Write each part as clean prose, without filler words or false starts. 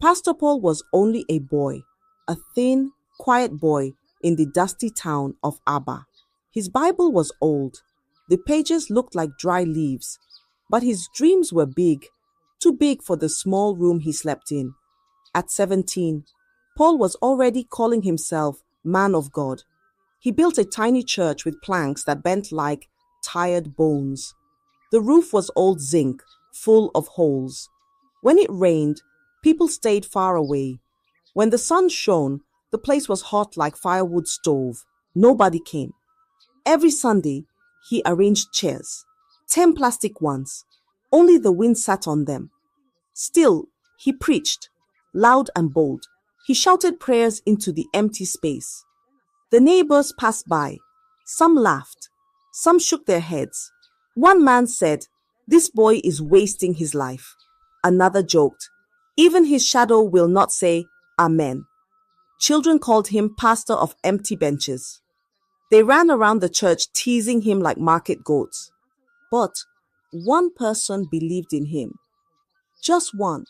Pastor Paul was only a boy, a thin, quiet boy in the dusty town of Abba. His Bible was old. The pages looked like dry leaves, but his dreams were big, too big for the small room he slept in. At 17, Paul was already calling himself man of God. He built a tiny church with planks that bent like tired bones. The roof was old zinc, full of holes. When it rained, people stayed far away. When the sun shone, the place was hot like firewood stove. Nobody came. Every Sunday, he arranged chairs, 10 plastic ones. Only the wind sat on them. Still, he preached, loud and bold. He shouted prayers into the empty space. The neighbors passed by. Some laughed. Some shook their heads. One man said, "This boy is wasting his life." Another joked, "Even his shadow will not say Amen." Children called him pastor of empty benches. They ran around the church teasing him like market goats. But one person believed in him. Just one.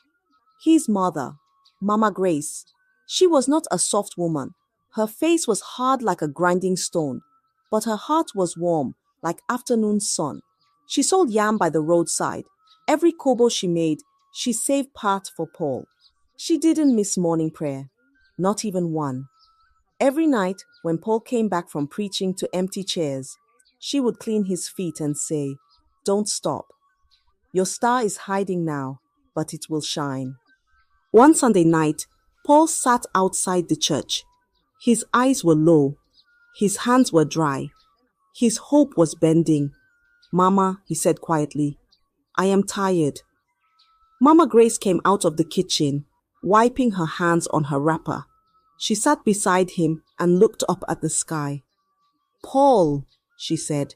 His mother, Mama Grace. She was not a soft woman. Her face was hard like a grinding stone, but her heart was warm like afternoon sun. She sold yam by the roadside. Every kobo she made, she saved part for Paul. She didn't miss morning prayer, not even one. Every night, when Paul came back from preaching to empty chairs, she would clean his feet and say, "Don't stop. Your star is hiding now, but it will shine." One Sunday night, Paul sat outside the church. His eyes were low. His hands were dry. His hope was bending. "Mama," he said quietly, "I am tired." Mama Grace came out of the kitchen, wiping her hands on her wrapper. She sat beside him and looked up at the sky. "Paul," she said,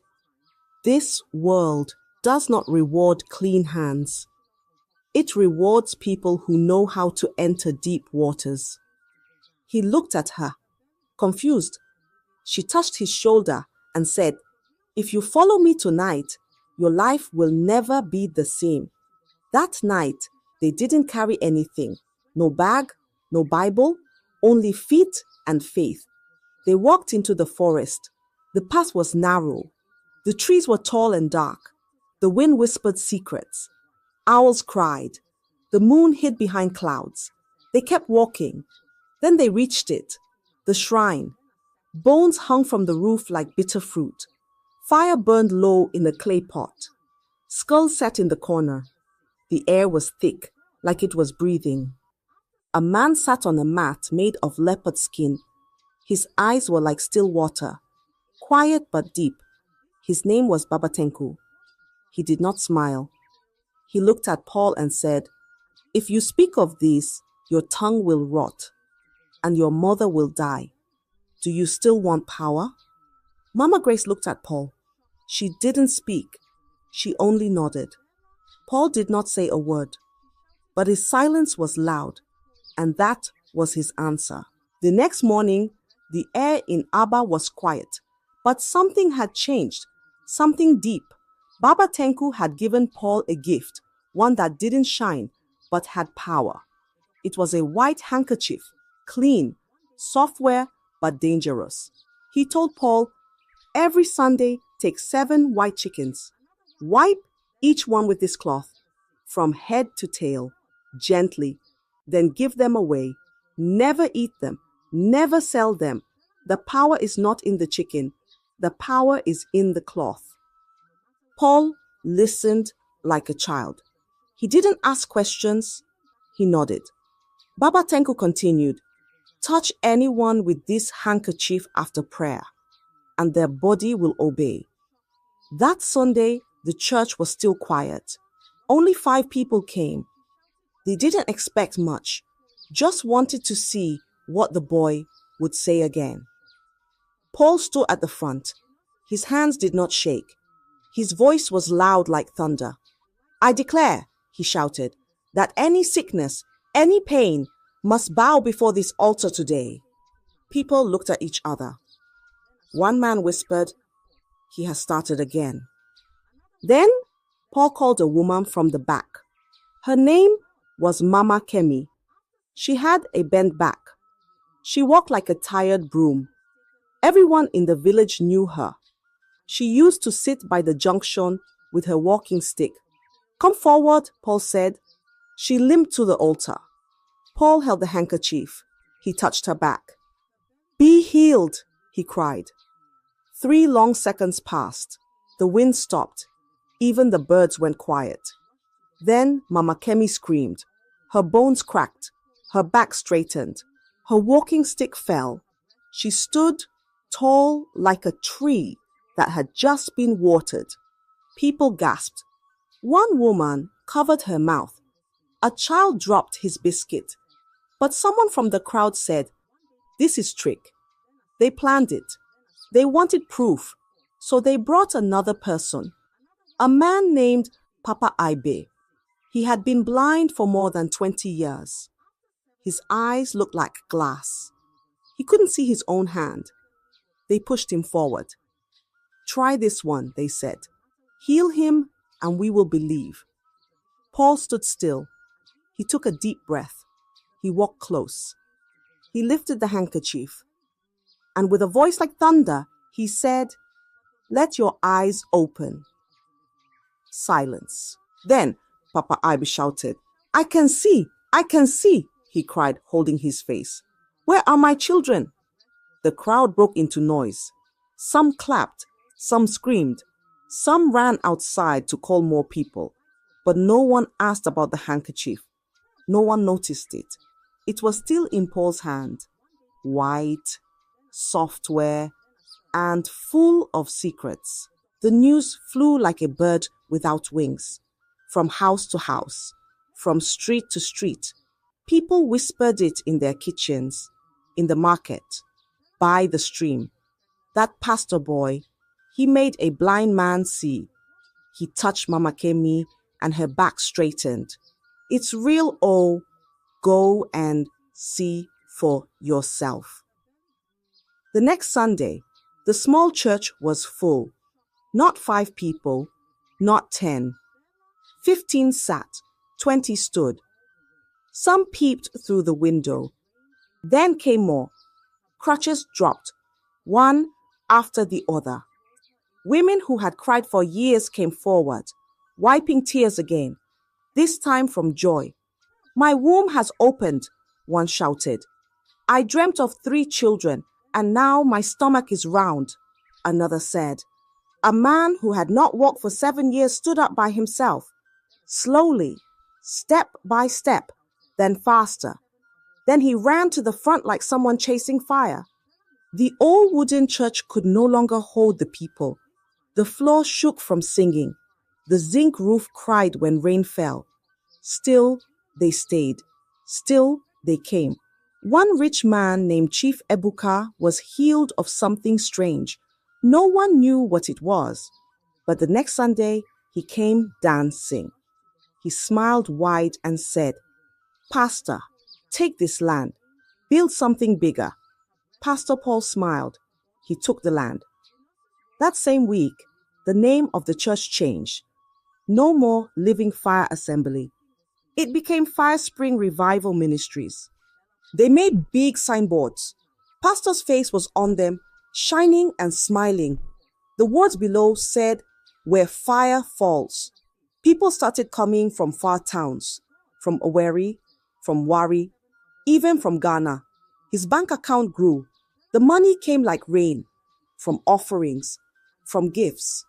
"this world does not reward clean hands. It rewards people who know how to enter deep waters." He looked at her, confused. She touched his shoulder and said, "If you follow me tonight, your life will never be the same." That night, they didn't carry anything. No bag, no Bible, only feet and faith. They walked into the forest. The path was narrow. The trees were tall and dark. The wind whispered secrets. Owls cried. The moon hid behind clouds. They kept walking. Then they reached it, the shrine. Bones hung from the roof like bitter fruit. Fire burned low in a clay pot. Skulls sat in the corner. The air was thick, like it was breathing. A man sat on a mat made of leopard skin. His eyes were like still water, quiet but deep. His name was Babatenku. He did not smile. He looked at Paul and said, "If you speak of this, your tongue will rot, and your mother will die. Do you still want power?" Mama Grace looked at Paul. She didn't speak. She only nodded. Paul did not say a word, but his silence was loud, and that was his answer. The next morning, the air in Abba was quiet, but something had changed, something deep. Baba Tenku had given Paul a gift, one that didn't shine, but had power. It was a white handkerchief, clean, software, but dangerous. He told Paul, "Every Sunday, take 7 white chickens. Wipe each one with this cloth, from head to tail, gently. Then give them away. Never eat them. Never sell them. The power is not in the chicken. The power is in the cloth." Paul listened like a child. He didn't ask questions. He nodded. Baba Tenku continued, "Touch anyone with this handkerchief after prayer, and their body will obey." That Sunday, the church was still quiet. Only 5 people came. They didn't expect much, just wanted to see what the boy would say again. Paul stood at the front. His hands did not shake. His voice was loud like thunder. "I declare," he shouted, "that any sickness, any pain, must bow before this altar today." People looked at each other. One man whispered, "He has started again." Then Paul called a woman from the back. Her name was Mama Kemi. She had a bent back. She walked like a tired broom. Everyone in the village knew her. She used to sit by the junction with her walking stick. "Come forward," Paul said. She limped to the altar. Paul held the handkerchief. He touched her back. "Be healed," he cried. 3 long seconds passed. The wind stopped. Even the birds went quiet. Then Mama Kemi screamed. Her bones cracked. Her back straightened. Her walking stick fell. She stood tall like a tree that had just been watered. People gasped. One woman covered her mouth. A child dropped his biscuit. But someone from the crowd said, "This is trick." They planned it. They wanted proof. So they brought another person. A man named Papa Ibe. He had been blind for more than 20 years. His eyes looked like glass. He couldn't see his own hand. They pushed him forward. "Try this one," they said. "Heal him and we will believe." Paul stood still. He took a deep breath. He walked close. He lifted the handkerchief. And with a voice like thunder, he said, "Let your eyes open." Silence. Then Papa Ibe shouted, "I can see! I can see!" he cried, holding his face. "Where are my children?" The crowd broke into noise. Some clapped, some screamed, some ran outside to call more people. But no one asked about the handkerchief. No one noticed it. It was still in Paul's hand, white, software, and full of secrets. The news flew like a bird without wings, from house to house, from street to street. People whispered it in their kitchens, in the market, by the stream. That pastor boy, he made a blind man see. He touched Mama Kemi and her back straightened. It's real, oh, go and see for yourself. The next Sunday, the small church was full. Not 5 people, not 10. 15 sat, 20 stood. Some peeped through the window. Then came more. Crutches dropped, one after the other. Women who had cried for years came forward, wiping tears again, this time from joy. "My womb has opened," one shouted. "I dreamt of 3 children, and now my stomach is round," another said. A man who had not walked for 7 years stood up by himself, slowly, step by step, then faster. Then he ran to the front like someone chasing fire. The old wooden church could no longer hold the people. The floor shook from singing. The zinc roof cried when rain fell. Still, they stayed. Still, they came. One rich man named Chief Ebuka was healed of something strange. No one knew what it was. But the next Sunday, he came dancing. He smiled wide and said, "Pastor, take this land. Build something bigger." Pastor Paul smiled. He took the land. That same week, the name of the church changed. No more Living Fire Assembly. It became Fire Spring Revival Ministries. They made big signboards. Pastor's face was on them, shining and smiling. The words below said, "Where fire falls." People started coming from far towns, from Owerri, from Wari, even from Ghana. His bank account grew. The money came like rain, from offerings, from gifts,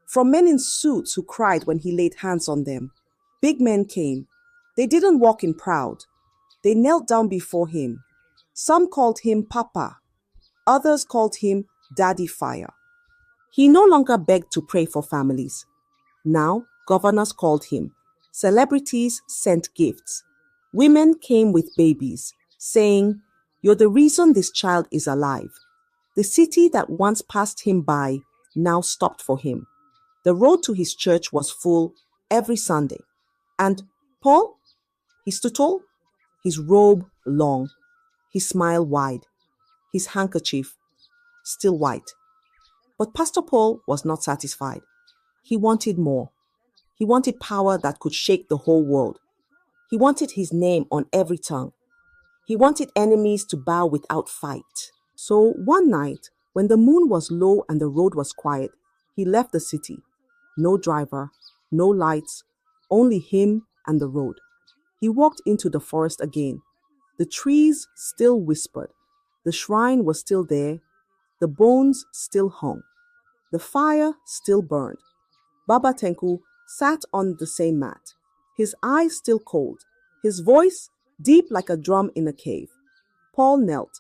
from men in suits who cried when he laid hands on them. Big men came. They didn't walk in proud. They knelt down before him. Some called him Papa. Others called him Daddy Fire. He no longer begged to pray for families. Now, governors called him. Celebrities sent gifts. Women came with babies, saying, "You're the reason this child is alive." The city that once passed him by now stopped for him. The road to his church was full every Sunday. And Paul? He stood tall, his robe long, his smile wide, his handkerchief still white. But Pastor Paul was not satisfied. He wanted more. He wanted power that could shake the whole world. He wanted his name on every tongue. He wanted enemies to bow without fight. So one night, when the moon was low and the road was quiet, he left the city. No driver, no lights, only him and the road. He walked into the forest again. The trees still whispered. The shrine was still there. The bones still hung. The fire still burned. Baba Tenku sat on the same mat, his eyes still cold, his voice deep like a drum in a cave. Paul knelt.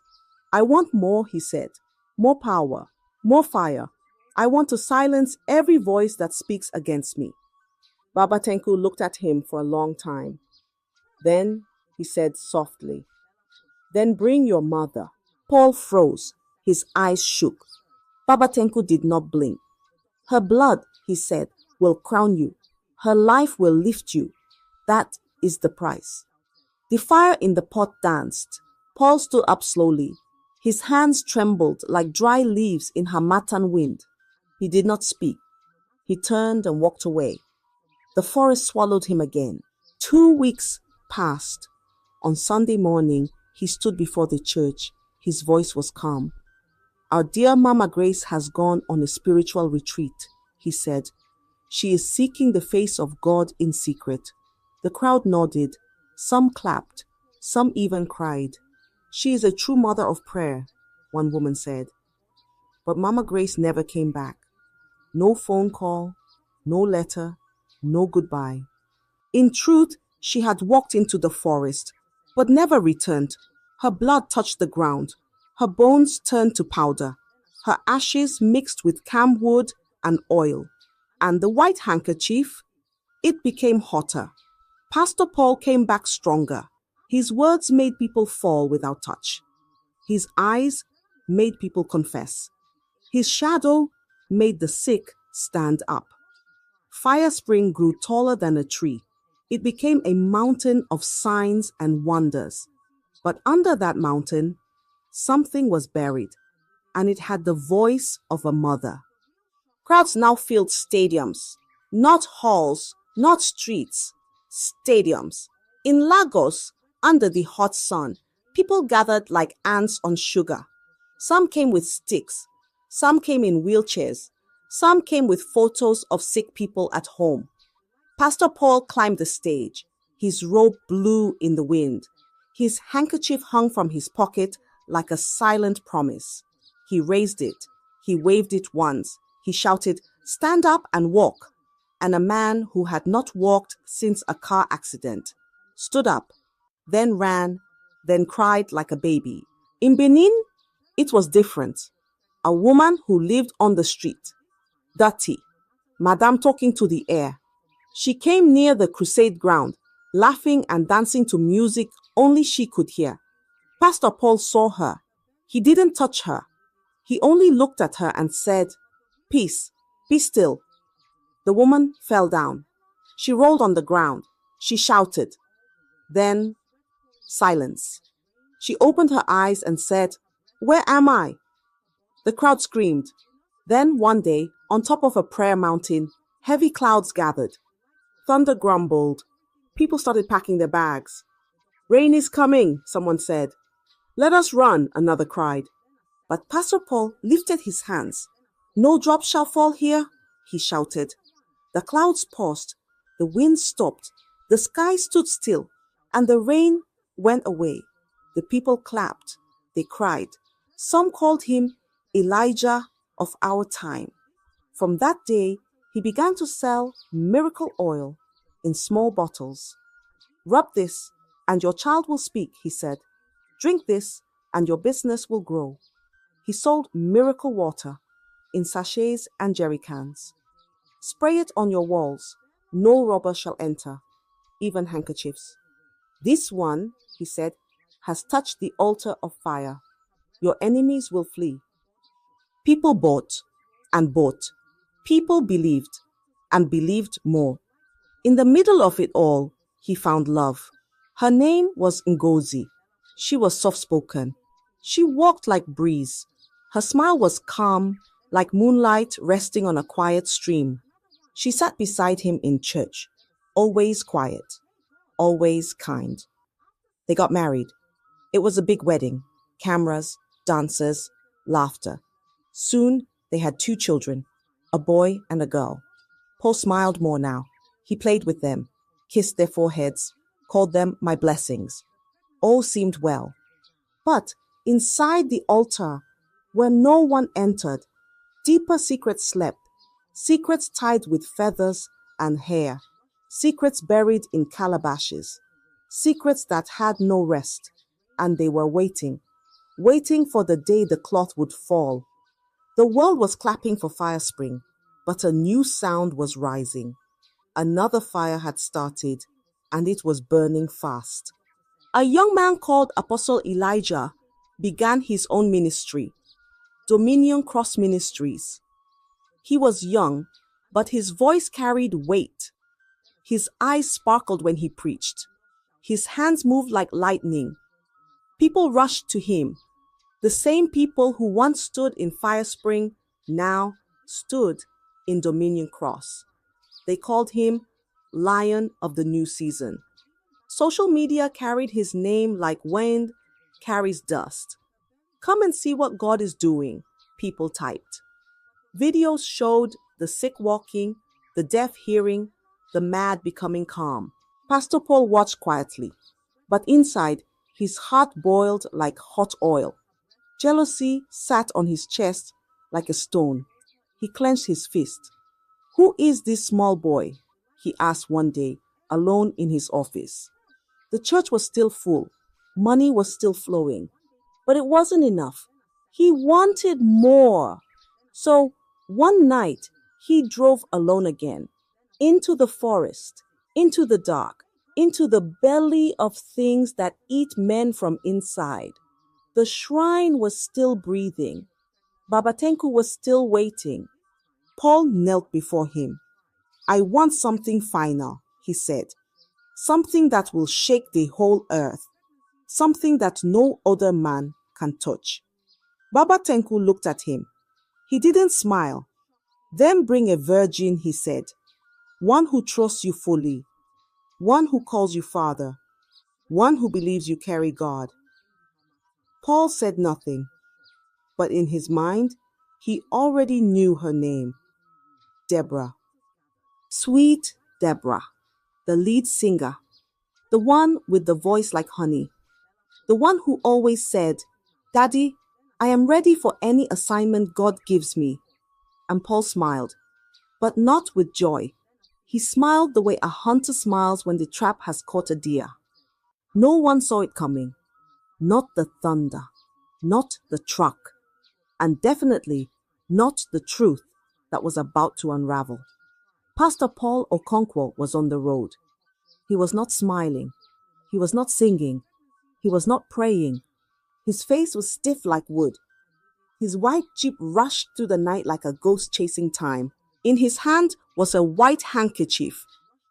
I want more, he said. More power, more fire. I want to silence every voice that speaks against me. Baba Tenku looked at him for a long time. Then he said softly, Then bring your mother. Paul froze. His eyes shook. Baba Tenku did not blink. Her blood, he said, will crown you. Her life will lift you. That is the price. The fire in the pot danced. Paul stood up slowly. His hands trembled like dry leaves in Harmattan wind. He did not speak. He turned and walked away. The forest swallowed him again. 2 weeks passed. On Sunday morning, he stood before the church. His voice was calm. Our dear Mama Grace has gone on a spiritual retreat, he said. She is seeking the face of God in secret. The crowd nodded. Some clapped. Some even cried. She is a true mother of prayer, one woman said. But Mama Grace never came back. No phone call, no letter, no goodbye. In truth, she had walked into the forest, but never returned. Her blood touched the ground. Her bones turned to powder. Her ashes mixed with camwood and oil. And the white handkerchief, it became hotter. Pastor Paul came back stronger. His words made people fall without touch. His eyes made people confess. His shadow made the sick stand up. Fire Spring grew taller than a tree. It became a mountain of signs and wonders. But under that mountain, something was buried, and it had the voice of a mother. Crowds now filled stadiums, not halls, not streets, stadiums. In Lagos, under the hot sun, people gathered like ants on sugar. Some came with sticks, some came in wheelchairs, some came with photos of sick people at home. Pastor Paul climbed the stage. His robe blew in the wind. His handkerchief hung from his pocket like a silent promise. He raised it. He waved it once. He shouted, "Stand up and walk." And a man who had not walked since a car accident stood up, then ran, then cried like a baby. In Benin, it was different. A woman who lived on the street, dirty, Madame talking to the air. She came near the crusade ground, laughing and dancing to music only she could hear. Pastor Paul saw her. He didn't touch her. He only looked at her and said, "Peace, be still." The woman fell down. She rolled on the ground. She shouted. Then, silence. She opened her eyes and said, "Where am I?" The crowd screamed. Then one day, on top of a prayer mountain, heavy clouds gathered. Thunder grumbled. People started packing their bags. "Rain is coming," someone said. "Let us run," another cried. But Pastor Paul lifted his hands. "No drop shall fall here," he shouted. The clouds paused. The wind stopped. The sky stood still, and the rain went away. The people clapped. They cried. Some called him Elijah of our time. From that day, he began to sell miracle oil in small bottles. "Rub this, and your child will speak," he said. "Drink this, and your business will grow." He sold miracle water in sachets and jerry cans. "Spray it on your walls. No robber shall enter," even handkerchiefs. "This one," he said, "has touched the altar of fire. Your enemies will flee." People bought and bought. People believed and believed more. In the middle of it all, he found love. Her name was Ngozi. She was soft-spoken. She walked like breeze. Her smile was calm, like moonlight resting on a quiet stream. She sat beside him in church, always quiet, always kind. They got married. It was a big wedding. Cameras, dancers, laughter. Soon they had two children, a boy and a girl. Paul smiled more now. He played with them, kissed their foreheads, called them my blessings. All seemed well. But inside the altar, where no one entered, deeper secrets slept, secrets tied with feathers and hair, secrets buried in calabashes, secrets that had no rest, and they were waiting, waiting for the day the cloth would fall. The world was clapping for Fire Spring, but a new sound was rising. Another fire had started, and it was burning fast. A young man called Apostle Elijah began his own ministry, Dominion Cross Ministries. He was young, but his voice carried weight. His eyes sparkled when he preached. His hands moved like lightning. People rushed to him. The same people who once stood in Fire Spring now stood in Dominion Cross. They called him Lion of the New Season. Social media carried his name like wind carries dust. Come and see what God is doing, people typed. Videos showed the sick walking, the deaf hearing, the mad becoming calm. Pastor Paul watched quietly, but inside, his heart boiled like hot oil. Jealousy sat on his chest like a stone. He clenched his fist. "Who is this small boy?" he asked one day, alone in his office. The church was still full. Money was still flowing. But it wasn't enough. He wanted more. So one night, he drove alone again, into the forest, into the dark, into the belly of things that eat men from inside. The shrine was still breathing. Babatenku was still waiting. Paul knelt before him. "I want something final," he said. "Something that will shake the whole earth. Something that no other man can touch." Babatenku looked at him. He didn't smile. "Then bring a virgin," he said. "One who trusts you fully. One who calls you father. One who believes you carry God." Paul said nothing, but in his mind, he already knew her name. Deborah. Sweet Deborah, the lead singer, the one with the voice like honey, the one who always said, "Daddy, I am ready for any assignment God gives me." And Paul smiled, but not with joy. He smiled the way a hunter smiles when the trap has caught a deer. No one saw it coming. Not the thunder, not the truck, and definitely not the truth that was about to unravel. Pastor Paul Okonkwo was on the road. He was not smiling. He was not singing. He was not praying. His face was stiff like wood. His white jeep rushed through the night like a ghost chasing time. In his hand was a white handkerchief,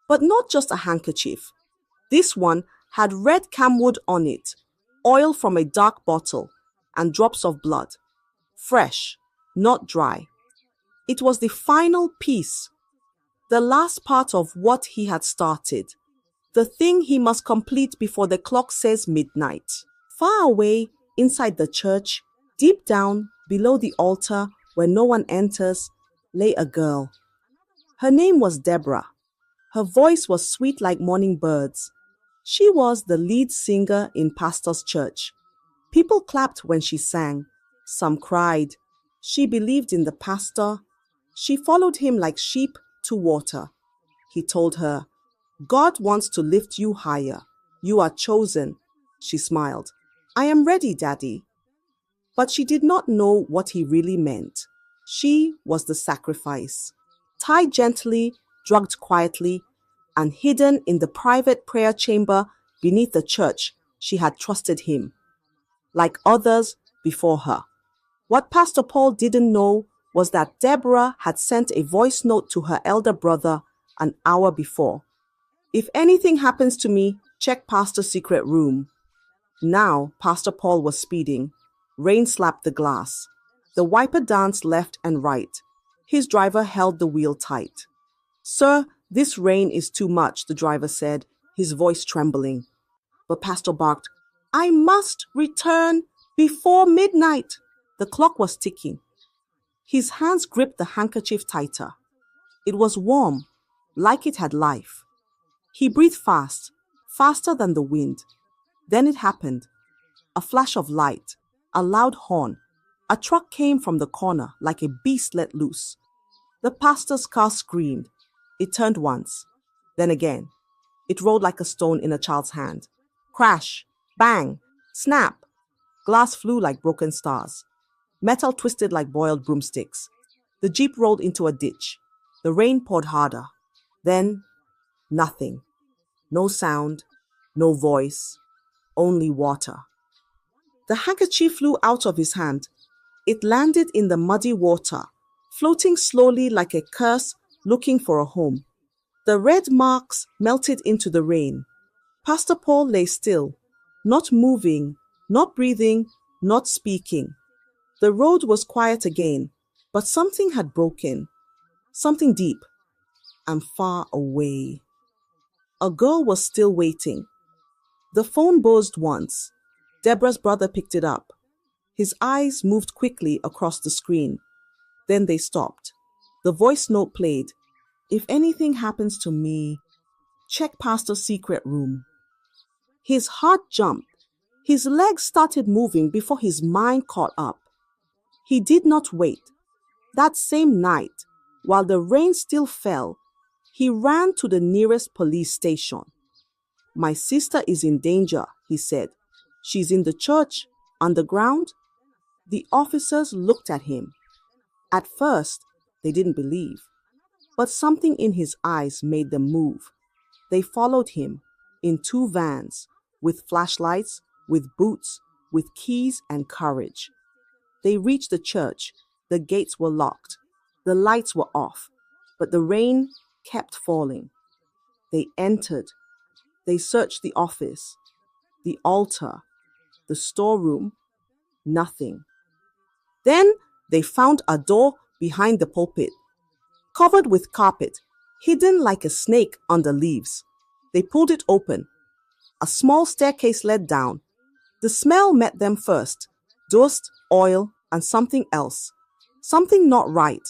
but not just a handkerchief. This one had red camwood on it, oil from a dark bottle, and drops of blood. Fresh, not dry. It was the final piece, the last part of what he had started, the thing he must complete before the clock says midnight. Far away, inside the church, deep down, below the altar, where no one enters, lay a girl. Her name was Deborah. Her voice was sweet like morning birds. She was the lead singer in Pastor's church. People clapped when she sang. Some cried. She believed in the pastor. She followed him like sheep to water. He told her, "God wants to lift you higher. You are chosen." She smiled. "I am ready, Daddy." But she did not know what he really meant. She was the sacrifice. Tied gently, drugged quietly, and hidden in the private prayer chamber beneath the church, she had trusted him, like others before her. What Pastor Paul didn't know was that Deborah had sent a voice note to her elder brother an hour before. "If anything happens to me, check Pastor's secret room." Now, Pastor Paul was speeding. Rain slapped the glass. The wiper danced left and right. His driver held the wheel tight. "Sir, this rain is too much," the driver said, his voice trembling. But Pastor barked, I must return before midnight. The clock was ticking. His hands gripped the handkerchief tighter. It was warm, like it had life. He breathed fast, faster than the wind. Then it happened. A flash of light, a loud horn. A truck came from the corner like a beast let loose. The pastor's car screamed. It turned once, then again. It rolled like a stone in a child's hand. Crash, bang, snap. Glass flew like broken stars. Metal twisted like boiled broomsticks. The jeep rolled into a ditch. The rain poured harder. Then, nothing. No sound, no voice, only water. The handkerchief flew out of his hand. It landed in the muddy water, floating slowly like a curse looking for a home. The red marks melted into the rain. Pastor Paul lay still, not moving, not breathing, not speaking. The road was quiet again, but something had broken. Something deep and far away. A girl was still waiting. The phone buzzed once. Deborah's brother picked it up. His eyes moved quickly across the screen. Then they stopped. The voice note played. If anything happens to me, check Pastor's secret room. His heart jumped. His legs started moving before his mind caught up. He did not wait. That same night, while the rain still fell, he ran to the nearest police station. My sister is in danger, he said. She's in the church, underground. The officers looked at him. At first, they didn't believe. But something in his eyes made them move. They followed him in 2 vans, with flashlights, with boots, with keys and courage. They reached the church. The gates were locked. The lights were off, but the rain kept falling. They entered. They searched the office, the altar, the storeroom. Nothing. Then they found a door behind the pulpit, covered with carpet, hidden like a snake under leaves. They pulled it open. A small staircase led down. The smell met them first. Dust, oil, and something else. Something not right.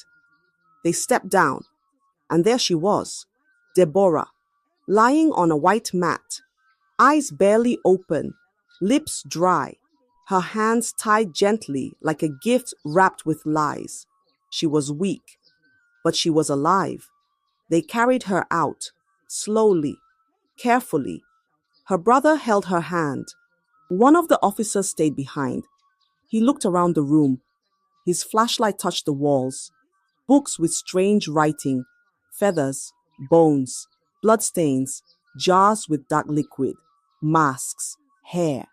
They stepped down, and there she was, Deborah, lying on a white mat, eyes barely open, lips dry, her hands tied gently like a gift wrapped with lies. She was weak, but she was alive. They carried her out, slowly, carefully. Her brother held her hand. One of the officers stayed behind. He looked around the room. His flashlight touched the walls. Books with strange writing, feathers, bones, bloodstains, jars with dark liquid, masks, hair.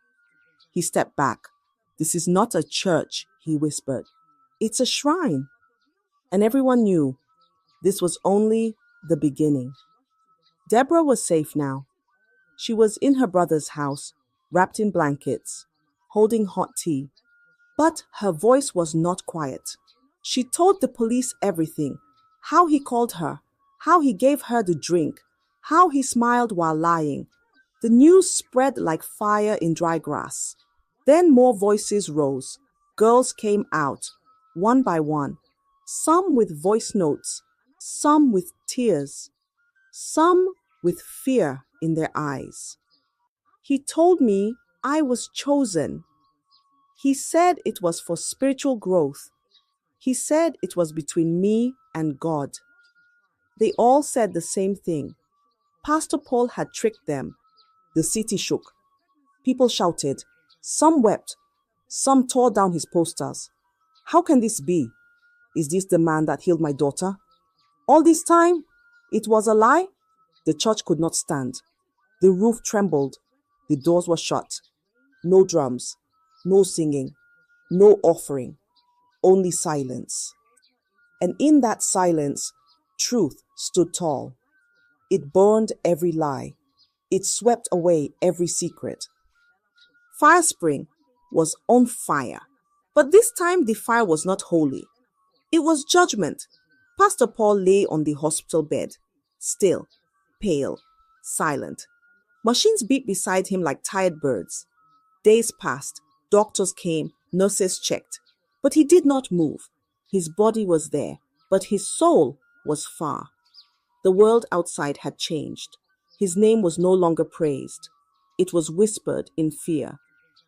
He stepped back. This is not a church, he whispered. It's a shrine. And everyone knew this was only the beginning. Deborah was safe now. She was in her brother's house, wrapped in blankets, holding hot tea. But her voice was not quiet. She told the police everything, how he called her, how he gave her the drink, how he smiled while lying. The news spread like fire in dry grass. Then more voices rose. Girls came out, one by one, some with voice notes, some with tears, some with fear in their eyes. He told me I was chosen. He said it was for spiritual growth. He said it was between me and God. They all said the same thing. Pastor Paul had tricked them. The city shook. People shouted. Some wept. Some tore down his posters. How can this be? Is this the man that healed my daughter? All this time, it was a lie? The church could not stand. The roof trembled. The doors were shut. No drums, no singing, no offering, only silence. And in that silence, truth stood tall. It burned every lie. It swept away every secret. Fire Spring was on fire. But this time the fire was not holy. It was judgment. Pastor Paul lay on the hospital bed, still, pale, silent. Machines beat beside him like tired birds. Days passed, doctors came, nurses checked, but he did not move. His body was there, but his soul was far. The world outside had changed. His name was no longer praised. It was whispered in fear,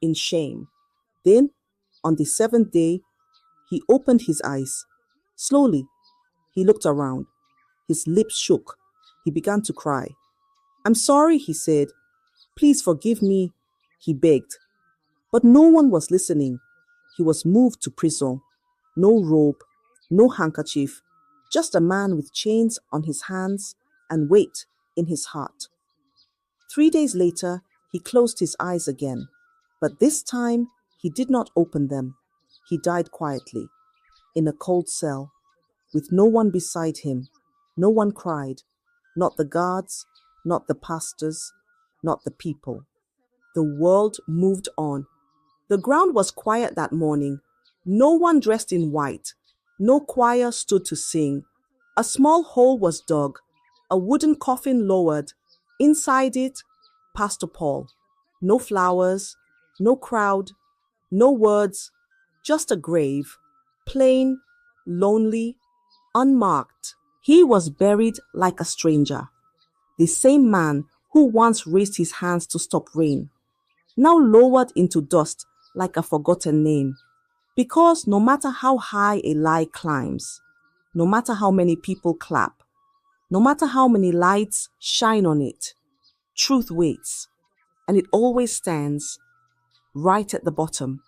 in shame. Then, on the seventh day, he opened his eyes. Slowly, he looked around. His lips shook. He began to cry. "I'm sorry," he said. "Please forgive me," he begged. But no one was listening. He was moved to prison. No robe, no handkerchief, just a man with chains on his hands and weight in his heart. 3 days later, he closed his eyes again. But this time, he did not open them. He died quietly, in a cold cell, with no one beside him. No one cried, not the guards, not the pastors, not the people. The world moved on. The ground was quiet that morning. No one dressed in white. No choir stood to sing. A small hole was dug, a wooden coffin lowered. Inside it, Pastor Paul. No flowers, no crowd, no words, just a grave. Plain, lonely, unmarked. He was buried like a stranger. The same man who once raised his hands to stop rain, now lowered into dust like a forgotten name. Because no matter how high a lie climbs, no matter how many people clap, no matter how many lights shine on it, truth waits, and it always stands right at the bottom.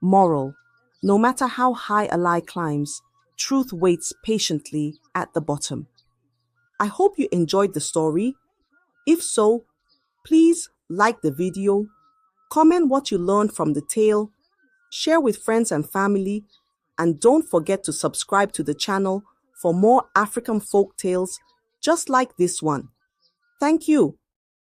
Moral: no matter how high a lie climbs, truth waits patiently at the bottom. I hope you enjoyed the story. If so, please like the video, comment what you learned from the tale, share with friends and family, and don't forget to subscribe to the channel for more African folk tales just like this one. Thank you.